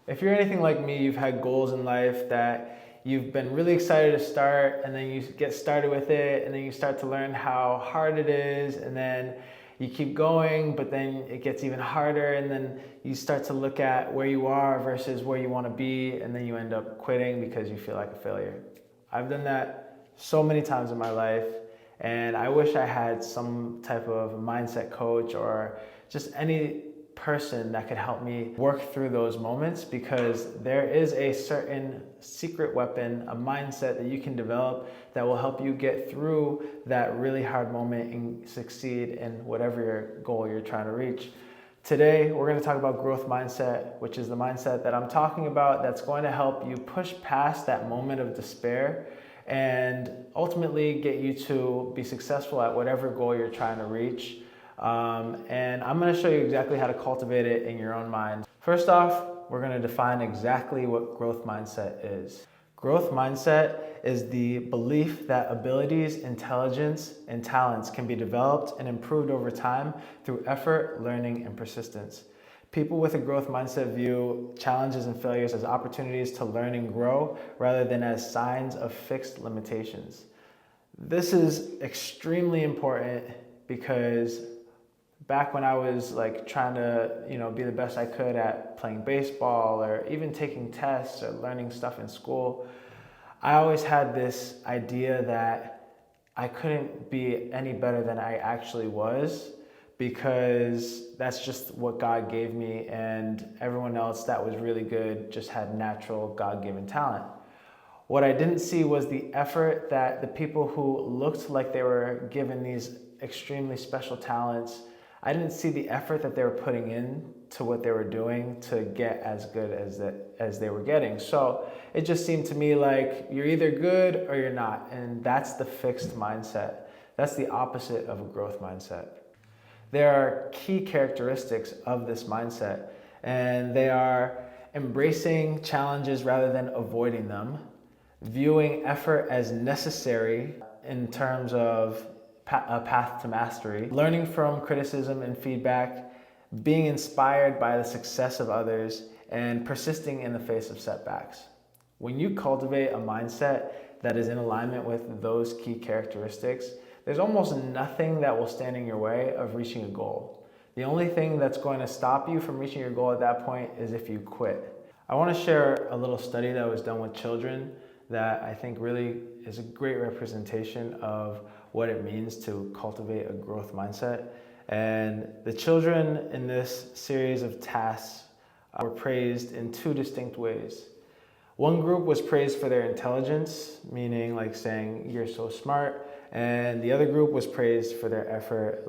If you're anything like me, you've had goals in life that you've been really excited to start, and then you get started with it, and then you start to learn how hard it is, and then you keep going, but then it gets even harder, and then you start to look at where you are versus where you want to be, and then you end up quitting because you feel like a failure. I've done that so many times in my life, and I wish I had some type of mindset coach or just any person that could help me work through those moments, because there is a certain secret weapon, a mindset that you can develop that will help you get through that really hard moment and succeed in whatever your goal you're trying to reach. Today, we're going to talk about growth mindset, which is the mindset that I'm talking about that's going to help you push past that moment of despair and ultimately get you to be successful at whatever goal you're trying to reach. And I'm going to show you exactly how to cultivate it in your own mind. First off, we're going to define exactly what growth mindset is. Growth mindset is the belief that abilities, intelligence, and talents can be developed and improved over time through effort, learning, and persistence. People with a growth mindset view challenges and failures as opportunities to learn and grow rather than as signs of fixed limitations. This is extremely important because back when I was trying to, be the best I could at playing baseball or even taking tests or learning stuff in school, I always had this idea that I couldn't be any better than I actually was, because that's just what God gave me, and everyone else that was really good just had natural God-given talent. What I didn't see was the effort that the people who looked like they were given these extremely special talents, I didn't see the effort that they were putting in to what they were doing to get as good as they were getting. So it just seemed to me like you're either good or you're not, and that's the fixed mindset. That's the opposite of a growth mindset. There are key characteristics of this mindset, and they are embracing challenges rather than avoiding them, viewing effort as necessary in terms of a path to mastery, learning from criticism and feedback, being inspired by the success of others, and persisting in the face of setbacks. When you cultivate a mindset that is in alignment with those key characteristics, there's almost nothing that will stand in your way of reaching a goal. The only thing that's going to stop you from reaching your goal at that point is if you quit. I want to share a little study that was done with children that I think really is a great representation of what it means to cultivate a growth mindset. And the children in this series of tasks were praised in two distinct ways. One group was praised for their intelligence, meaning saying you're so smart, and the other group was praised for their effort,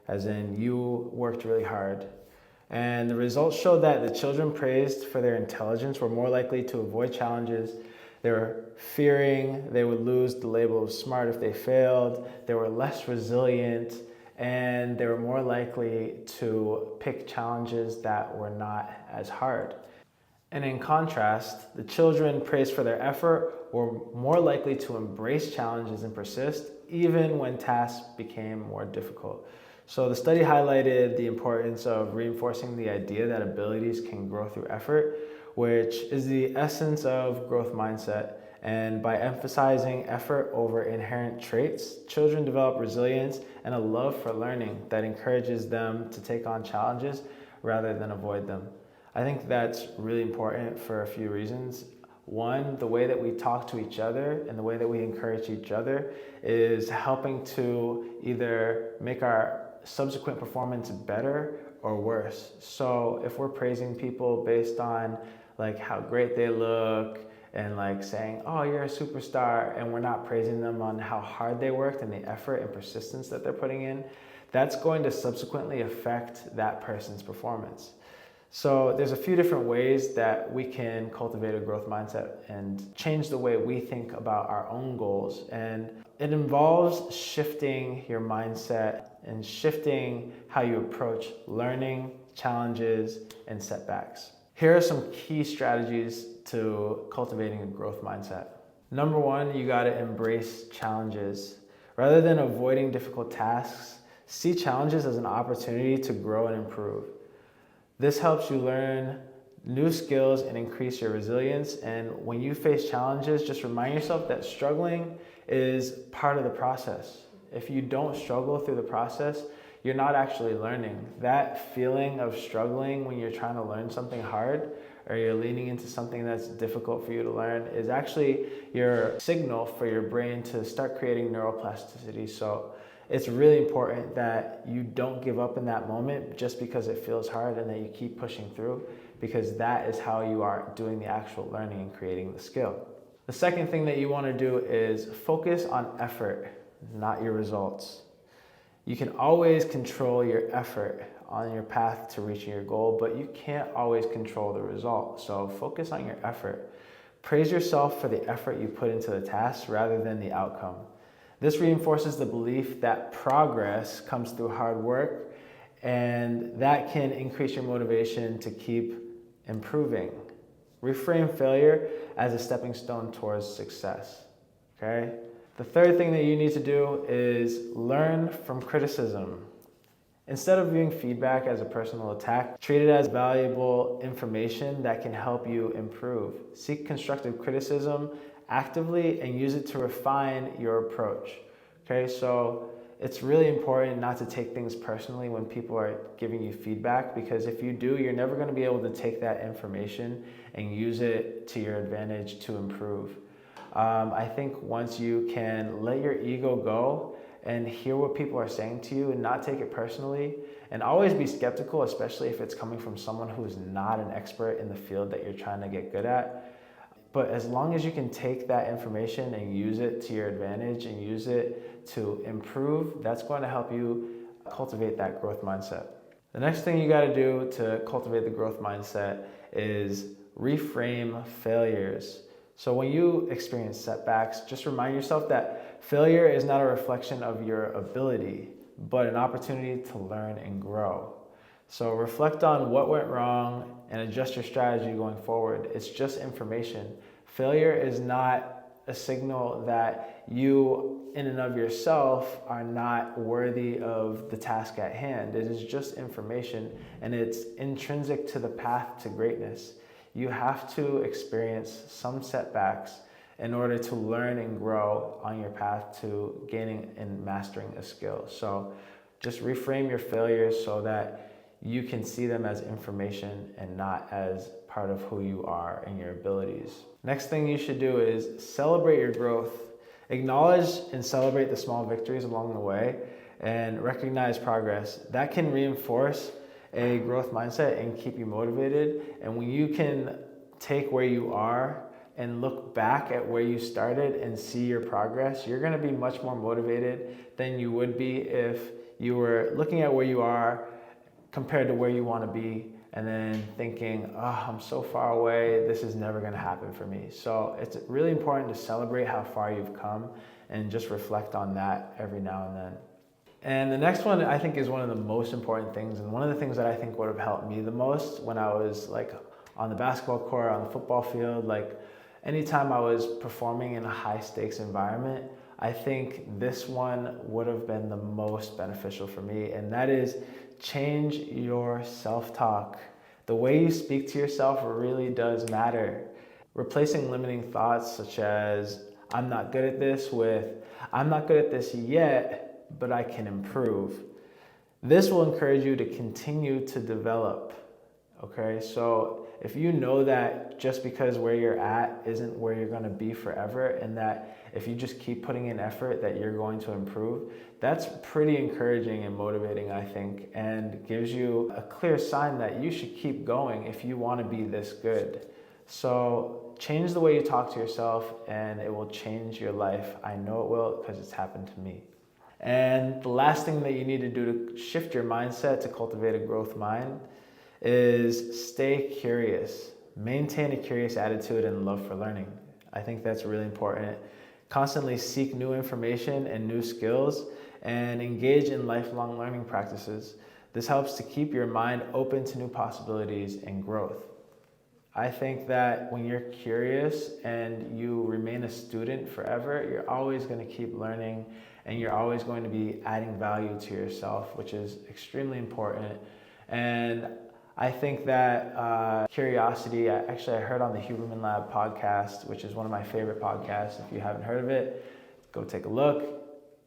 as in you worked really hard. And the results showed that the children praised for their intelligence were more likely to avoid challenges. They were fearing they would lose the label of smart if they failed. They were less resilient, and they were more likely to pick challenges that were not as hard. And in contrast, the children praised for their effort were more likely to embrace challenges and persist, even when tasks became more difficult. So the study highlighted the importance of reinforcing the idea that abilities can grow through effort, which is the essence of growth mindset. And by emphasizing effort over inherent traits, children develop resilience and a love for learning that encourages them to take on challenges rather than avoid them. I think that's really important for a few reasons. One, the way that we talk to each other and the way that we encourage each other is helping to either make our subsequent performance better or worse. So if we're praising people based on how great they look and saying, oh, you're a superstar, and we're not praising them on how hard they worked and the effort and persistence that they're putting in, that's going to subsequently affect that person's performance. So there's a few different ways that we can cultivate a growth mindset and change the way we think about our own goals. And it involves shifting your mindset and shifting how you approach learning, challenges, and setbacks. Here are some key strategies to cultivating a growth mindset. Number one, you got to embrace challenges. Rather than avoiding difficult tasks, see challenges as an opportunity to grow and improve. This helps you learn new skills and increase your resilience. And when you face challenges, just remind yourself that struggling is part of the process. If you don't struggle through the process, you're not actually learning. That feeling of struggling when you're trying to learn something hard or you're leaning into something that's difficult for you to learn is actually your signal for your brain to start creating neuroplasticity. So it's really important that you don't give up in that moment just because it feels hard, and that you keep pushing through, because that is how you are doing the actual learning and creating the skill. The second thing that you want to do is focus on effort, not your results. You can always control your effort on your path to reaching your goal, but you can't always control the result. So focus on your effort. Praise yourself for the effort you put into the task rather than the outcome. This reinforces the belief that progress comes through hard work, and that can increase your motivation to keep improving. Reframe failure as a stepping stone towards success. Okay? The third thing that you need to do is learn from criticism. Instead of viewing feedback as a personal attack, treat it as valuable information that can help you improve. Seek constructive criticism actively and use it to refine your approach. Okay, so it's really important not to take things personally when people are giving you feedback, because if you do, you're never going to be able to take that information and use it to your advantage to improve. I think once you can let your ego go and hear what people are saying to you and not take it personally, and always be skeptical, especially if it's coming from someone who's not an expert in the field that you're trying to get good at. But as long as you can take that information and use it to your advantage and use it to improve, that's going to help you cultivate that growth mindset. The next thing you got to do to cultivate the growth mindset is reframe failures. So when you experience setbacks, just remind yourself that failure is not a reflection of your ability, but an opportunity to learn and grow. So reflect on what went wrong and adjust your strategy going forward. It's just information. Failure is not a signal that you in and of yourself are not worthy of the task at hand. It is just information, and it's intrinsic to the path to greatness. You have to experience some setbacks in order to learn and grow on your path to gaining and mastering a skill. So just reframe your failures so that you can see them as information and not as part of who you are and your abilities. Next thing you should do is celebrate your growth. Acknowledge and celebrate the small victories along the way and recognize progress. That can reinforce a growth mindset and keep you motivated. And when you can take where you are and look back at where you started and see your progress, you're going to be much more motivated than you would be if you were looking at where you are compared to where you want to be and then thinking, oh, I'm so far away, this is never going to happen for me. So it's really important to celebrate how far you've come and just reflect on that every now and then. And the next one I think is one of the most important things, and one of the things that I think would have helped me the most when I was like on the basketball court, on the football field, like anytime I was performing in a high stakes environment, I think this one would have been the most beneficial for me, and that is change your self-talk. The way you speak to yourself really does matter. Replacing limiting thoughts such as, I'm not good at this, with, I'm not good at this yet, but I can improve. This will encourage you to continue to develop. Okay, so if you know that just because where you're at isn't where you're going to be forever, and that if you just keep putting in effort that you're going to improve, that's pretty encouraging and motivating, I think, and gives you a clear sign that you should keep going if you want to be this good. So change the way you talk to yourself and it will change your life. I know it will because it's happened to me. And the last thing that you need to do to shift your mindset to cultivate a growth mind is stay curious. Maintain a curious attitude and love for learning. I think that's really important. Constantly seek new information and new skills and engage in lifelong learning practices. This helps to keep your mind open to new possibilities and growth. I think that when you're curious and you remain a student forever, you're always going to keep learning and you're always going to be adding value to yourself, which is extremely important. And I think that curiosity, actually I heard on the Huberman Lab podcast, which is one of my favorite podcasts. If you haven't heard of it, go take a look.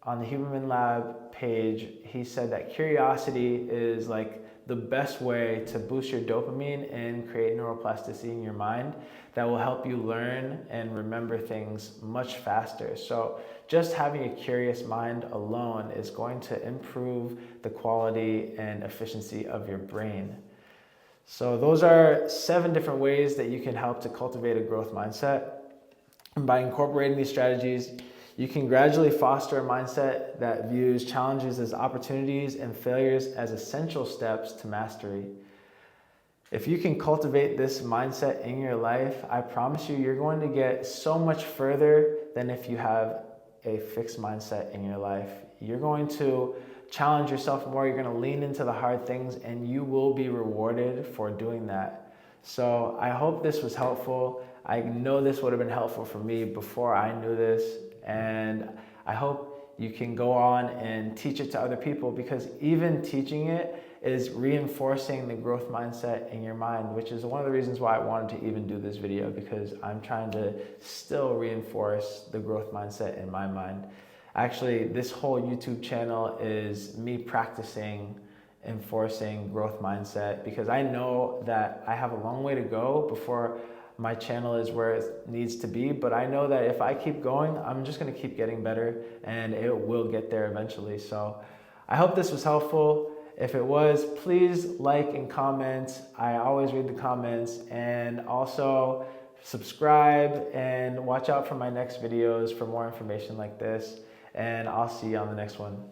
On the Huberman Lab page, he said that curiosity is like the best way to boost your dopamine and create neuroplasticity in your mind that will help you learn and remember things much faster. So just having a curious mind alone is going to improve the quality and efficiency of your brain. So those are 7 different ways that you can help to cultivate a growth mindset. And by incorporating these strategies, you can gradually foster a mindset that views challenges as opportunities and failures as essential steps to mastery. If you can cultivate this mindset in your life, I promise you, you're going to get so much further than if you have a fixed mindset in your life. You're going to challenge yourself more, you're going to lean into the hard things, and you will be rewarded for doing that. So I hope this was helpful. I know this would have been helpful for me before I knew this, and I hope you can go on and teach it to other people, because even teaching it is reinforcing the growth mindset in your mind, which is one of the reasons why I wanted to even do this video, because I'm trying to still reinforce the growth mindset in my mind. Actually, this whole YouTube channel is me practicing enforcing growth mindset, because I know that I have a long way to go before my channel is where it needs to be, but I know that if I keep going, I'm just going to keep getting better and it will get there eventually. So I hope this was helpful. If it was, please like and comment. I always read the comments, and also subscribe and watch out for my next videos for more information like this, and I'll see you on the next one.